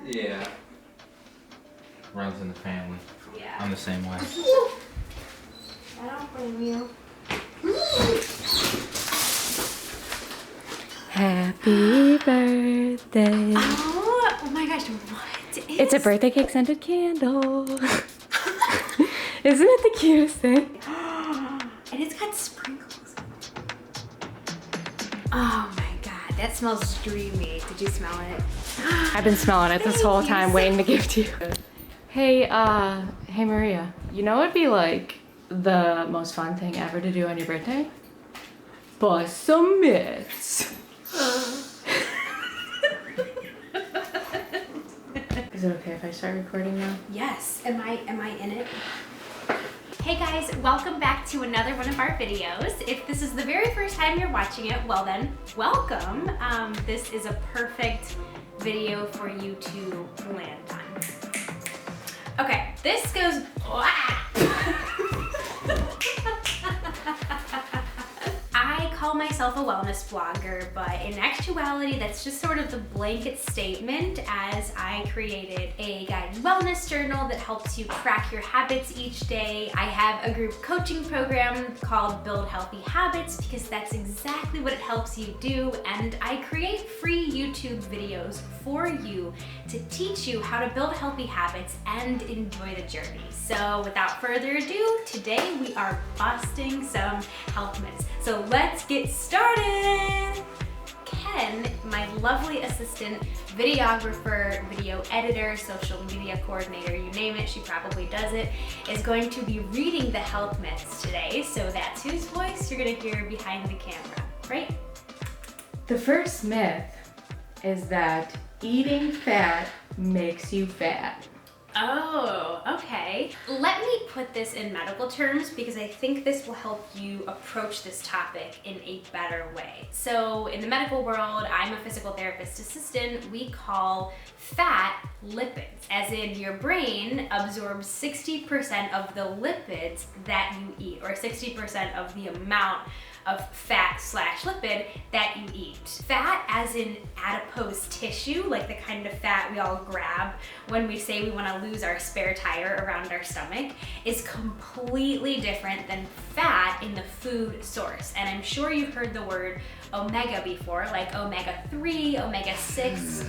Yeah. Runs in the family. Yeah. I'm the same way. I don't blame you. Happy birthday. Oh my gosh, what is... It's a birthday cake scented candle. Isn't it the cutest thing? And it's got sprinkles. Oh my god, that smells dreamy. Did you smell it? I've been smelling it this whole time, waiting to give to you. Hey, hey Maria, you know what'd be like the most fun thing ever to do on your birthday? Bust some myths. Is it okay if I start recording now? Yes. Am I in it? Hey guys, welcome back to another one of our videos. If this is the very first time you're watching it, well then, welcome. This is a perfect video for you to land on. Okay, this goes... I call myself a wellness blogger, but in actuality, that's just sort of the blanket statement, as I created a guided wellness journal that helps you track your habits each day. I have a group coaching program called Build Healthy Habits because that's exactly what it helps you do, and I create free YouTube videos for you to teach you how to build healthy habits and enjoy the journey. So without further ado, today we are busting some health myths. So let's get started. Ken, my lovely assistant, videographer, video editor, social media coordinator, you name it, she probably does it, is going to be reading the health myths today. So that's whose voice you're gonna hear behind the camera, right? The first myth is that eating fat makes you fat. Oh, okay. Let me put this in medical terms because I think this will help you approach this topic in a better way. So in the medical world, I'm a physical therapist assistant. We call fat lipids, as in your brain absorbs 60% of the lipids that you eat, or 60% of the amount of fat / lipid that you eat. Fat as in adipose tissue, like the kind of fat we all grab when we say we want to lose our spare tire around our stomach, is completely different than fat in the food source. And I'm sure you've heard the word omega before, like omega-3, omega-6.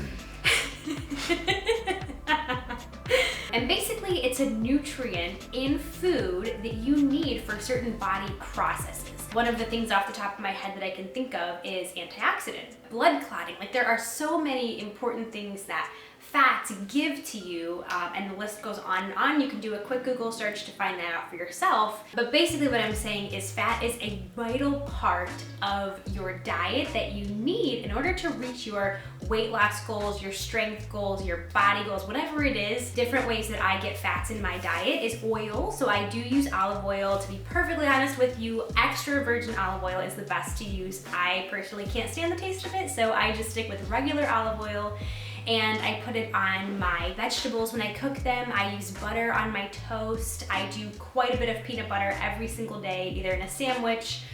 And basically it's a nutrient in food that you need for certain body processes. One of the things off the top of my head that I can think of is antioxidants, blood clotting. Like, there are so many important things that fats give to you, and the list goes on and on. You can do a quick Google search to find that out for yourself. But basically what I'm saying is fat is a vital part of your diet that you need in order to reach your weight loss goals, your strength goals, your body goals, whatever it is. Different ways that I get fats in my diet is oil. So I do use olive oil. To be perfectly honest with you, extra virgin olive oil is the best to use. I personally can't stand the taste of it, so I just stick with regular olive oil. And I put it on my vegetables when I cook them. I use butter on my toast. I do quite a bit of peanut butter every single day, either in a sandwich,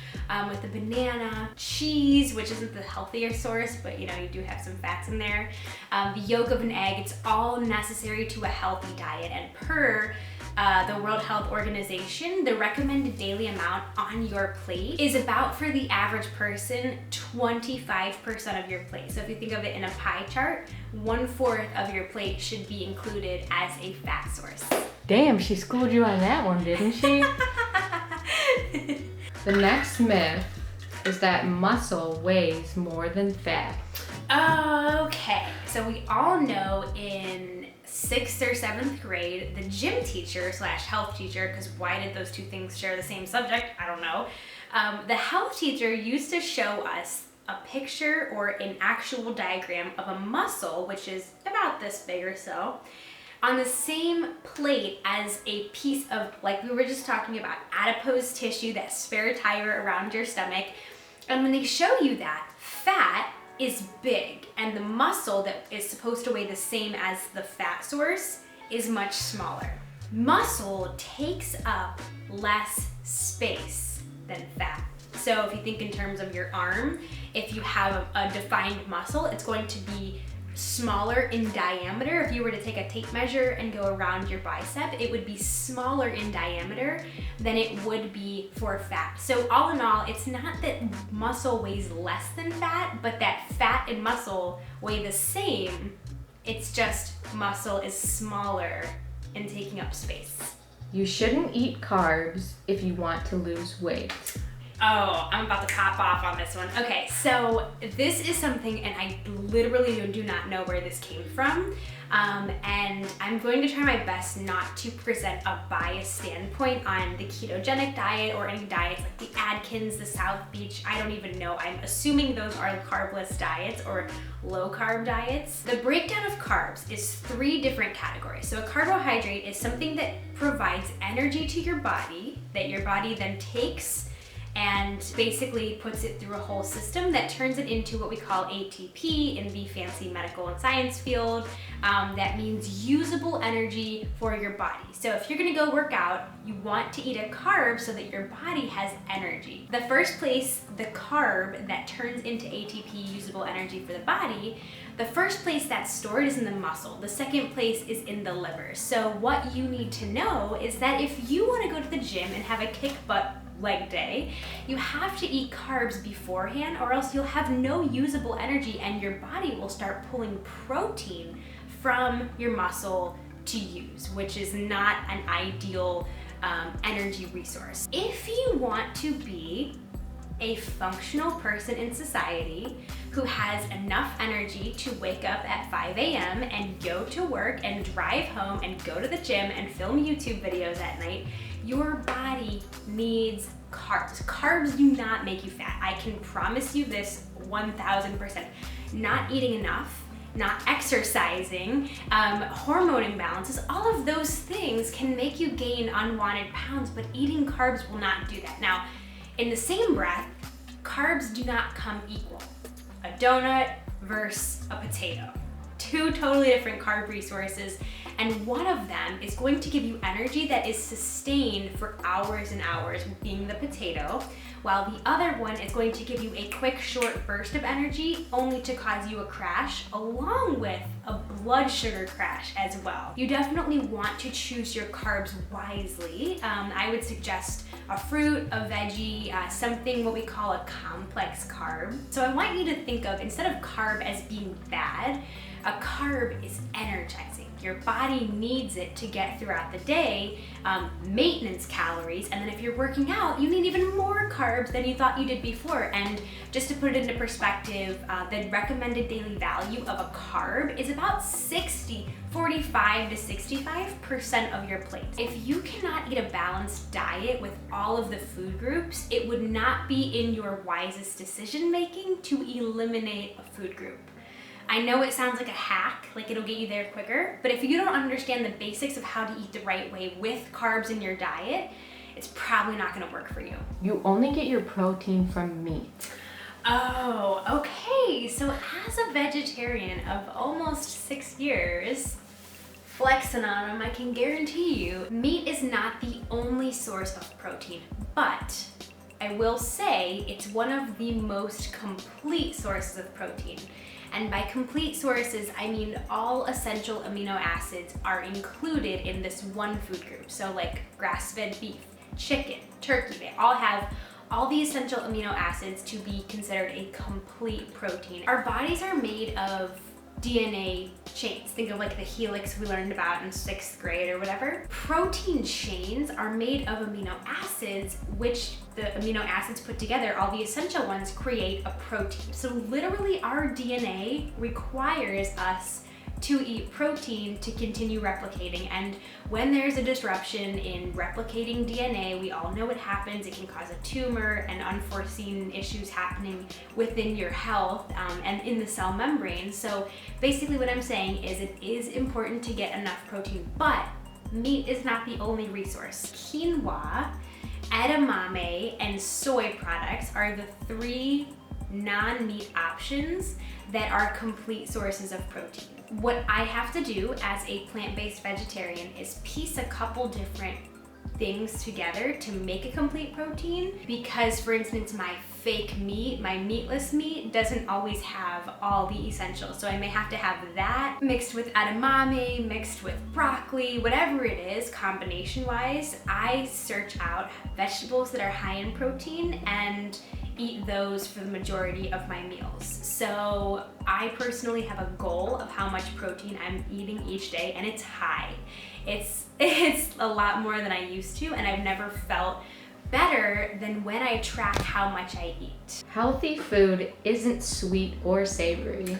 with a banana, cheese, which isn't the healthier source, but you know, you do have some fats in there. The yolk of an egg, it's all necessary to a healthy diet. And per the World Health Organization, the recommended daily amount on your plate is about, for the average person, 25% of your plate. So if you think of it in a pie chart, 1/4 of your plate should be included as a fat source. Damn, she schooled you on that one, didn't she? The next myth is that muscle weighs more than fat. Okay, so we all know in 6th or 7th grade, the gym teacher / health teacher, because why did those two things share the same subject? I don't know. The health teacher used to show us a picture or an actual diagram of a muscle, which is about this big or so, on the same plate as a piece of, like we were just talking about, adipose tissue, that spare tire around your stomach. And when they show you that, fat is big, and the muscle that is supposed to weigh the same as the fat source is much smaller. Muscle takes up less space than fat. So if you think in terms of your arm, if you have a defined muscle, it's going to be smaller in diameter. If you were to take a tape measure and go around your bicep, it would be smaller in diameter than it would be for fat. So all in all, it's not that muscle weighs less than fat, but that fat and muscle weigh the same. It's just muscle is smaller and taking up space. You shouldn't eat carbs if you want to lose weight. Oh, I'm about to pop off on this one. Okay, so this is something, and I literally do not know where this came from. And I'm going to try my best not to present a biased standpoint on the ketogenic diet or any diets like the Atkins, the South Beach. I don't even know. I'm assuming those are carbless diets or low carb diets. The breakdown of carbs is 3 different categories. So a carbohydrate is something that provides energy to your body that your body then takes and basically puts it through a whole system that turns it into what we call ATP in the fancy medical and science field. That means usable energy for your body. So if you're gonna go work out, you want to eat a carb so that your body has energy. The first place the carb that turns into ATP, usable energy for the body, the first place that's stored is in the muscle. The second place is in the liver. So what you need to know is that if you wanna go to the gym and have a kick butt leg day, you have to eat carbs beforehand or else you'll have no usable energy and your body will start pulling protein from your muscle to use, which is not an ideal energy resource. If you want to be a functional person in society who has enough energy to wake up at 5 a.m. and go to work and drive home and go to the gym and film YouTube videos at night, your body needs carbs. Carbs do not make you fat. I can promise you this 1000%. Not eating enough, not exercising, hormone imbalances, all of those things can make you gain unwanted pounds, but eating carbs will not do that. Now, in the same breath, carbs do not come equal. A donut versus a potato. 2 totally different carb resources, and one of them is going to give you energy that is sustained for hours and hours, being the potato, while the other one is going to give you a quick, short burst of energy, only to cause you a crash, along with a blood sugar crash as well. You definitely want to choose your carbs wisely. I would suggest a fruit, a veggie, something what we call a complex carb. So I want you to think of, instead of carb as being bad, a carb is energizing. Your body needs it to get throughout the day, maintenance calories, and then if you're working out, you need even more carbs than you thought you did before. And just to put it into perspective, the recommended daily value of a carb is about 45 to 65% of your plate. If you cannot eat a balanced diet with all of the food groups, it would not be in your wisest decision making to eliminate a food group. I know it sounds like a hack, like it'll get you there quicker, but if you don't understand the basics of how to eat the right way with carbs in your diet, it's probably not gonna work for you. You only get your protein from meat. Oh, okay. So as a vegetarian of almost 6 years, flexing on them, I can guarantee you, meat is not the only source of protein, but I will say it's one of the most complete sources of protein. And by complete sources, I mean all essential amino acids are included in this one food group. So like grass-fed beef, chicken, turkey, they all have all the essential amino acids to be considered a complete protein. Our bodies are made of DNA chains. Think of like the helix we learned about in 6th grade or whatever. Protein chains are made of amino acids, which the amino acids put together, all the essential ones, create a protein. So literally our DNA requires us to eat protein to continue replicating. And when there's a disruption in replicating DNA, we all know what happens. It can cause a tumor and unforeseen issues happening within your health and in the cell membrane. So basically what I'm saying is it is important to get enough protein, but meat is not the only resource. Quinoa, edamame, and soy products are the 3 non-meat options that are complete sources of protein. What I have to do as a plant-based vegetarian is piece a couple different things together to make a complete protein, because for instance, my fake meat, my meatless meat, doesn't always have all the essentials. So I may have to have that mixed with edamame, mixed with broccoli, whatever it is, combination wise. I search out vegetables that are high in protein and eat those for the majority of my meals. So I personally have a goal of how much protein I'm eating each day, and it's high. It's a lot more than I used to, and I've never felt better than when I track how much I eat. Healthy food isn't sweet or savory.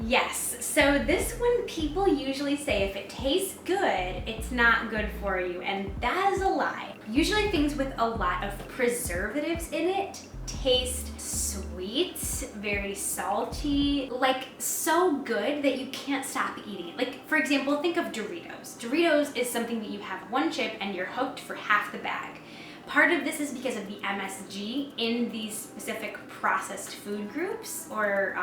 Yes, so this one people usually say if it tastes good, it's not good for you, and that is a lie. Usually things with a lot of preservatives in it taste sweet, very salty, like so good that you can't stop eating it. Like for example, think of Doritos. Doritos is something that you have one chip and you're hooked for half the bag. Part of this is because of the MSG in these specific processed food groups or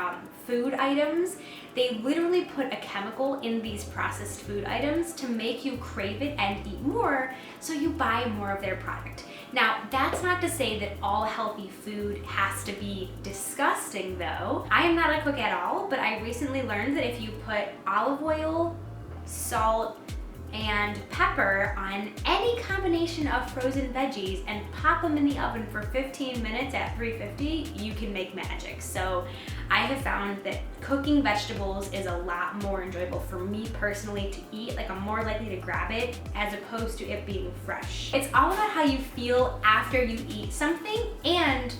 food items. They literally put a chemical in these processed food items to make you crave it and eat more, so you buy more of their product. Now, that's not to say that all healthy food has to be disgusting though. I am not a cook at all, but I recently learned that if you put olive oil, salt, and pepper on any combination of frozen veggies and pop them in the oven for 15 minutes at 350, you can make magic. So I have found that cooking vegetables is a lot more enjoyable for me personally to eat. Like I'm more likely to grab it as opposed to it being fresh. It's all about how you feel after you eat something, and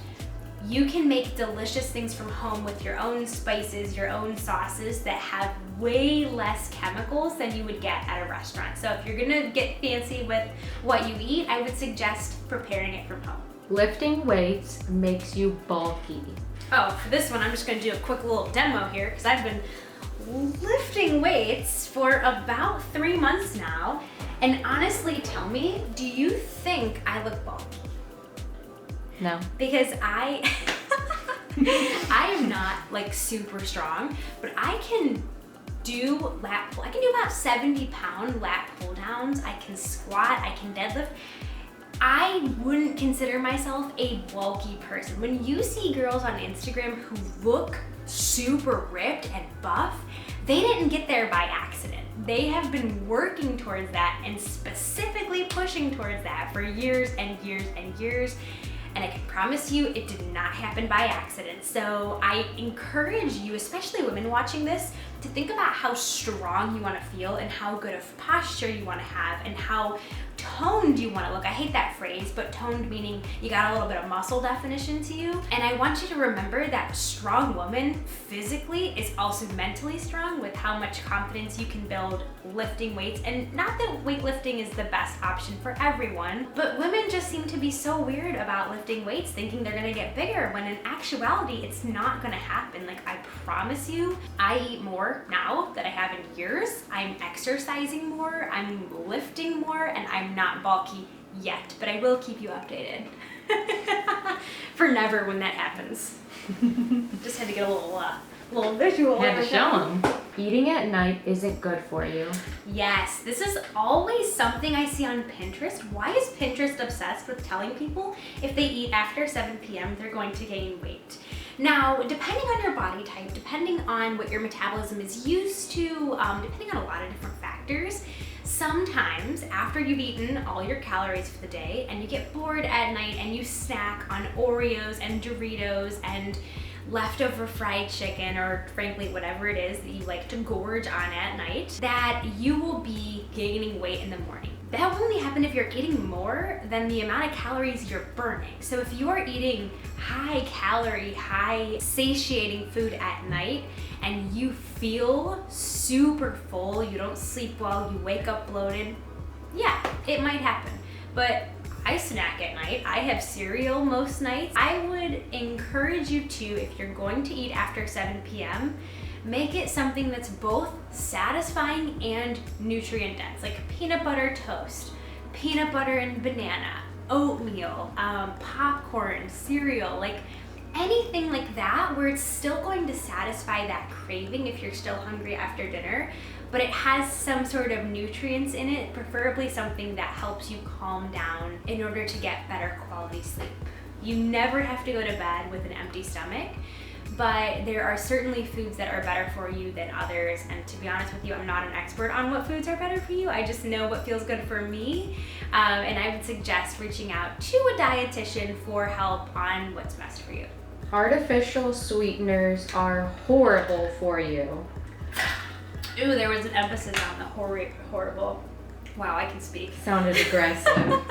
you can make delicious things from home with your own spices, your own sauces that have way less chemicals than you would get at a restaurant. So if you're gonna get fancy with what you eat, I would suggest preparing it from home. Lifting weights makes you bulky. Oh, for this one, I'm just gonna do a quick little demo here because I've been lifting weights for about 3 months now. And honestly, tell me, do you think I look bulky? No. Because I am not like super strong, but I can do about 70-pound lat pull downs. I can squat, I can deadlift. I wouldn't consider myself a bulky person. When you see girls on Instagram who look super ripped and buff, they didn't get there by accident. They have been working towards that and specifically pushing towards that for years and years and years. And I can promise you it did not happen by accident. So I encourage you, especially women watching this, to think about how strong you want to feel and how good of posture you want to have and how toned you want to look. I hate that phrase, but toned meaning you got a little bit of muscle definition to you. And I want you to remember that a strong woman physically is also mentally strong with how much confidence you can build lifting weights. And not that weightlifting is the best option for everyone, but women just seem to be so weird about lifting weights thinking they're gonna get bigger when in actuality it's not gonna happen. Like I promise you, I eat more now than I have in years. I'm exercising more, I'm lifting more, and I'm not bulky yet, but I will keep you updated. For never when that happens. Just had to get a little visual. Had to show them. Eating at night isn't good for you. Yes, this is always something I see on Pinterest. Why is Pinterest obsessed with telling people if they eat after 7 p.m. they're going to gain weight? Now, depending on your body type, depending on what your metabolism is used to, depending on a lot of different factors, sometimes after you've eaten all your calories for the day and you get bored at night and you snack on Oreos and Doritos and leftover fried chicken, or frankly whatever it is that you like to gorge on at night, that you will be gaining weight in the morning. That will only happen if you're eating more than the amount of calories you're burning. So if you are eating high calorie, high satiating food at night and you feel super full, you don't sleep well, you wake up bloated, yeah, it might happen. But I snack at night. I have cereal most nights. I would encourage you to, if you're going to eat after 7 p.m., make it something that's both satisfying and nutrient dense, like peanut butter toast, peanut butter and banana, oatmeal, popcorn, cereal, like anything like that where it's still going to satisfy that craving if you're still hungry after dinner, but it has some sort of nutrients in it, preferably something that helps you calm down in order to get better quality sleep. You never have to go to bed with an empty stomach, but there are certainly foods that are better for you than others. And to be honest with you, I'm not an expert on what foods are better for you. I just know what feels good for me. And I would suggest reaching out to a dietitian for help on what's best for you. Artificial sweeteners are horrible for you. Ooh, there was an emphasis on the horrible. Wow, I can speak. Sounded aggressive.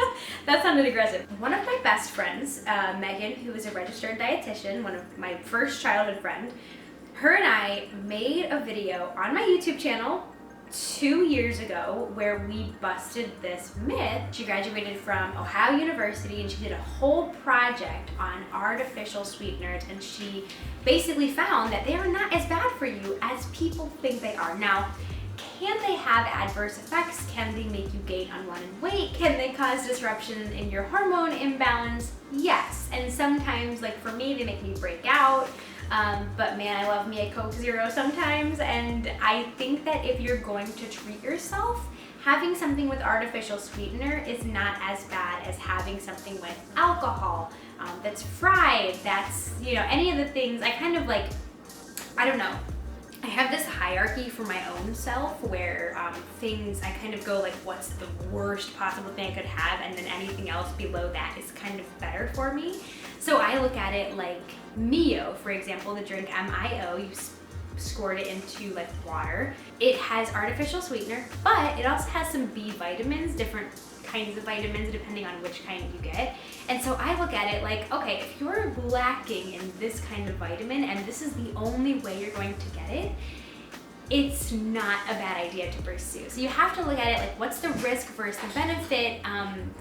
That sounded aggressive. One of my best friends, Megan, who is a registered dietitian, one of my first childhood friend, her and I made a video on my YouTube channel 2 years ago where we busted this myth. She graduated from Ohio University and she did a whole project on artificial sweeteners, and she basically found that they are not as bad for you as people think they are. Now, can they have adverse effects? Can they make you gain unwanted weight? Can they cause disruption in your hormone imbalance? Yes, and sometimes, like for me, they make me break out. But man, I love me a Coke Zero sometimes, and I think that if you're going to treat yourself, having something with artificial sweetener is not as bad as having something with alcohol, that's fried, that's, you know, any of the things. I kind of like, I don't know, I have this hierarchy for my own self where things, I kind of go like, what's the worst possible thing I could have, and then anything else below that is kind of better for me. So I look at it like Mio, for example, the drink MIO, you squirt it into like water. It has artificial sweetener, but it also has some B vitamins, different kinds of vitamins depending on which kind you get. And so I look at it like, okay, if you're lacking in this kind of vitamin and this is the only way you're going to get it, it's not a bad idea to pursue. So you have to look at it like, what's the risk versus the benefit?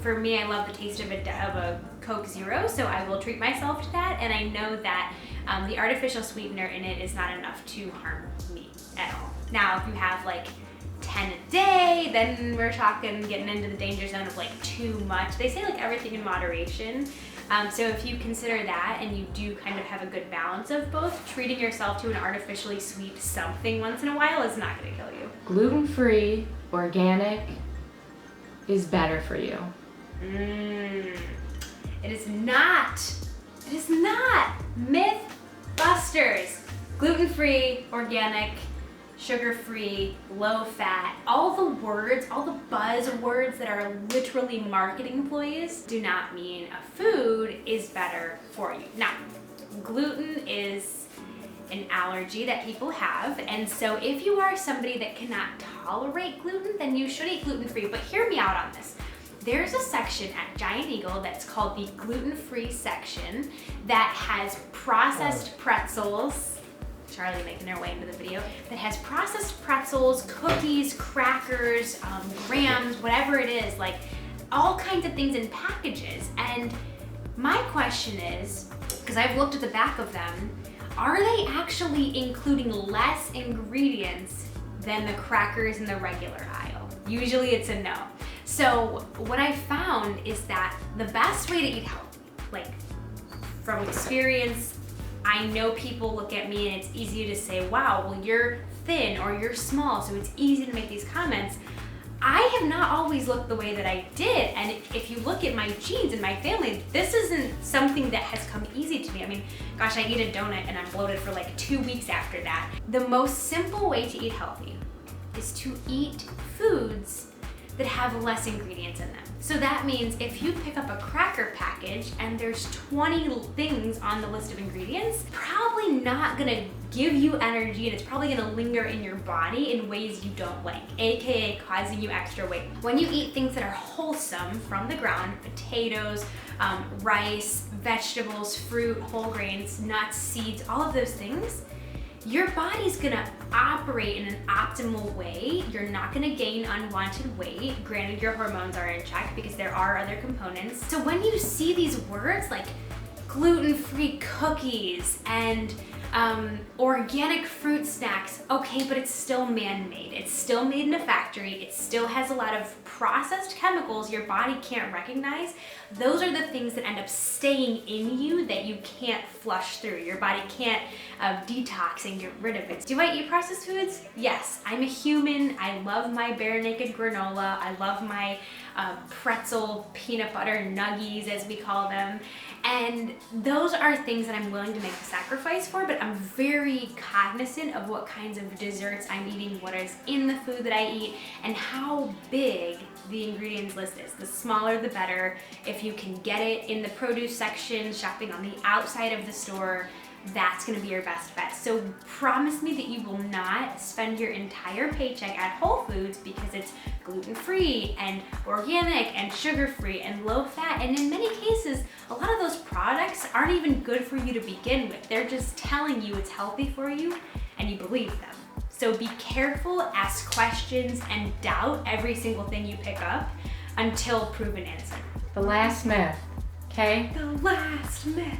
For me, I love the taste of a Coke Zero, so I will treat myself to that. And I know that the artificial sweetener in it is not enough to harm me at all. Now, if you have like 10 a day, then we're talking getting into the danger zone of like too much. They say like everything in moderation. So if you consider that and you do kind of have a good balance of both, treating yourself to an artificially sweet something once in a while is not going to kill you. Gluten-free, organic is better for you. It is not. It is not. Mythbusters. Gluten-free, organic, sugar-free, low-fat, all the words, all the buzzwords that are literally marketing ploys do not mean a food is better for you. Now, gluten is an allergy that people have, and so if you are somebody that cannot tolerate gluten, then you should eat gluten-free. But hear me out on this. There's a section at Giant Eagle that's called the gluten-free section that has processed pretzels, Charlie making her way into the video, that has processed pretzels, cookies, crackers, grams, whatever it is, like all kinds of things in packages. And my question is, because I've looked at the back of them, are they actually including less ingredients than the crackers in the regular aisle? Usually it's a no. So what I found is that the best way to eat healthy, like from experience, I know people look at me and it's easy to say, wow, well you're thin or you're small, so it's easy to make these comments. I have not always looked the way that I did, and if you look at my genes and my family, this isn't something that has come easy to me. I mean, gosh, I eat a donut and I'm bloated for like 2 weeks after that. The most simple way to eat healthy is to eat foods that have less ingredients in them. So that means if you pick up a cracker package and there's 20 things on the list of ingredients, probably not gonna give you energy, and it's probably gonna linger in your body in ways you don't like, AKA causing you extra weight. When you eat things that are wholesome from the ground, potatoes, rice, vegetables, fruit, whole grains, nuts, seeds, all of those things, your body's gonna operate in an optimal way. You're not gonna gain unwanted weight. Granted, your hormones are in check because there are other components. So when you see these words like gluten-free cookies and Organic fruit snacks, okay, but it's still man-made. It's still made in a factory. It still has a lot of processed chemicals your body can't recognize. Those are the things that end up staying in you that you can't flush through. Your body can't detox and get rid of it. Do I eat processed foods? Yes, I'm a human. I love my bare naked granola. I love my pretzel peanut butter nuggies, as we call them. And those are things that I'm willing to make a sacrifice for, but I'm very cognizant of what kinds of desserts I'm eating, what is in the food that I eat, and how big the ingredients list is. The smaller the better. If you can get it in the produce section, shopping on the outside of the store, that's gonna be your best bet. So promise me that you will not spend your entire paycheck at Whole Foods because it's gluten-free and organic and sugar-free and low-fat. And in many cases, a lot of those products aren't even good for you to begin with. They're just telling you it's healthy for you and you believe them. So be careful, ask questions, and doubt every single thing you pick up until proven innocent. The last myth, okay? The last myth.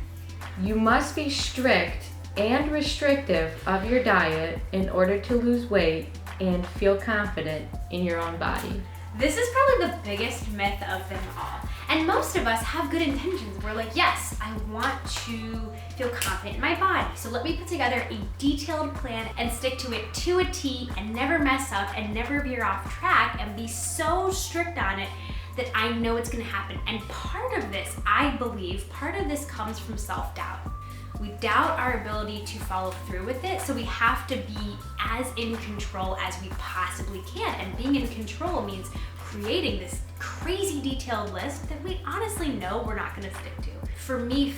You must be strict and restrictive of your diet in order to lose weight and feel confident in your own body. This is probably the biggest myth of them all. And most of us have good intentions. We're like, yes, I want to feel confident in my body. So let me put together a detailed plan and stick to it to a T and never mess up and never veer off track and be so strict on it that I know it's gonna happen. And part of this, I believe, part of this comes from self-doubt. We doubt our ability to follow through with it, so we have to be as in control as we possibly can. And being in control means creating this crazy detailed list that we honestly know we're not gonna stick to. For me,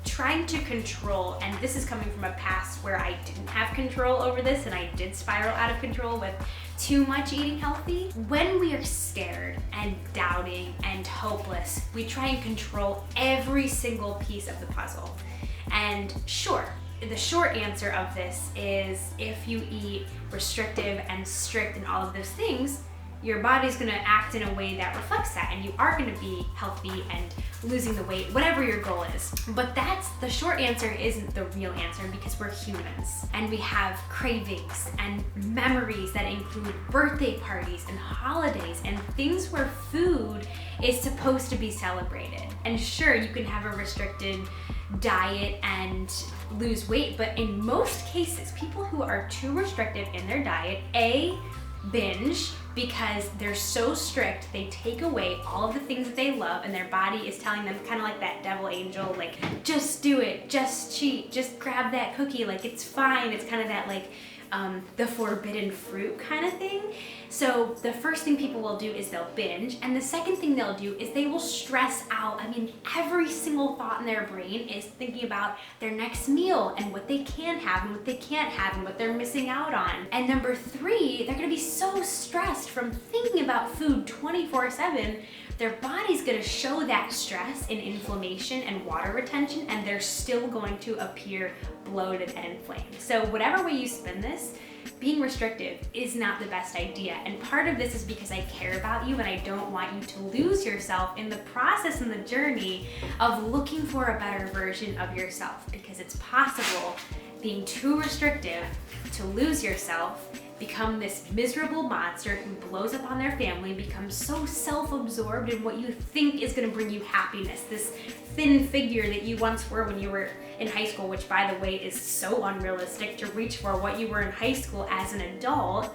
trying to control, and this is coming from a past where I didn't have control over this and I did spiral out of control with too much eating healthy. When we are scared and doubting and hopeless, we try and control every single piece of the puzzle. And sure, the short answer of this is if you eat restrictive and strict and all of those things, your body's gonna act in a way that reflects that and you are gonna be healthy and losing the weight, whatever your goal is. But the short answer isn't the real answer because we're humans and we have cravings and memories that include birthday parties and holidays and things where food is supposed to be celebrated. And sure, you can have a restricted diet and lose weight, but in most cases, people who are too restrictive in their diet, binge because they're so strict, they take away all of the things that they love and their body is telling them, kind of like that devil angel, like, just do it, just cheat, just grab that cookie, like it's fine. It's kind of that like the forbidden fruit kind of thing. So the first thing people will do is they'll binge, and the second thing they'll do is they will stress out. I mean, every single thought in their brain is thinking about their next meal and what they can have and what they can't have and what they're missing out on. And number three, they're gonna be so stressed from thinking about food 24/7, their body's gonna show that stress in inflammation and water retention, and they're still going to appear bloated and inflamed. So whatever way you spin this, being restrictive is not the best idea. And part of this is because I care about you and I don't want you to lose yourself in the process and the journey of looking for a better version of yourself, because it's possible being too restrictive to lose yourself, become this miserable monster who blows up on their family, becomes so self-absorbed in what you think is gonna bring you happiness, this thin figure that you once were when you were in high school, which by the way is so unrealistic to reach for what you were in high school as an adult,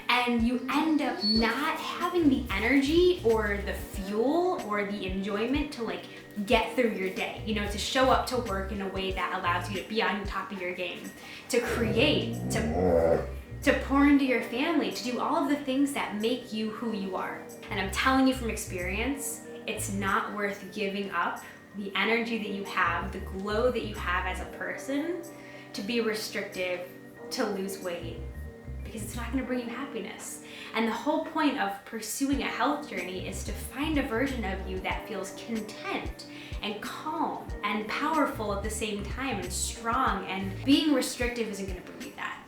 and you end up not having the energy or the fuel or the enjoyment to like get through your day, you know, to show up to work in a way that allows you to be on top of your game, to create, to pour into your family, to do all of the things that make you who you are. And I'm telling you from experience, it's not worth giving up the energy that you have, the glow that you have as a person, to be restrictive, to lose weight, because it's not gonna bring you happiness. And the whole point of pursuing a health journey is to find a version of you that feels content and calm and powerful at the same time and strong, and being restrictive isn't gonna bring you that.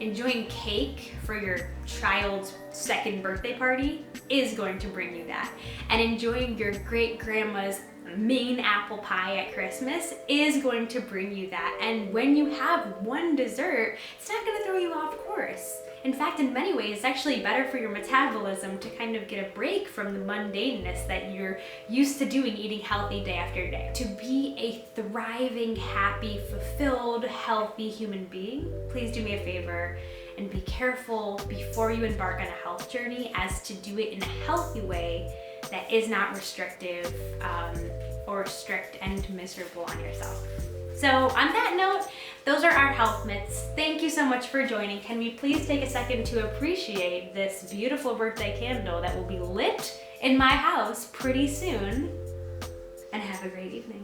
Enjoying cake for your child's second birthday party is going to bring you that. And enjoying your great grandma's Maine apple pie at Christmas is going to bring you that. And when you have one dessert, it's not gonna throw you off course. In fact, in many ways, it's actually better for your metabolism to kind of get a break from the mundaneness that you're used to doing, eating healthy day after day. To be a thriving, happy, fulfilled, healthy human being, please do me a favor and be careful before you embark on a health journey as to do it in a healthy way that is not restrictive or strict and miserable on yourself. So on that note, those are our health myths. Thank you so much for joining. Can we please take a second to appreciate this beautiful birthday candle that will be lit in my house pretty soon? And have a great evening.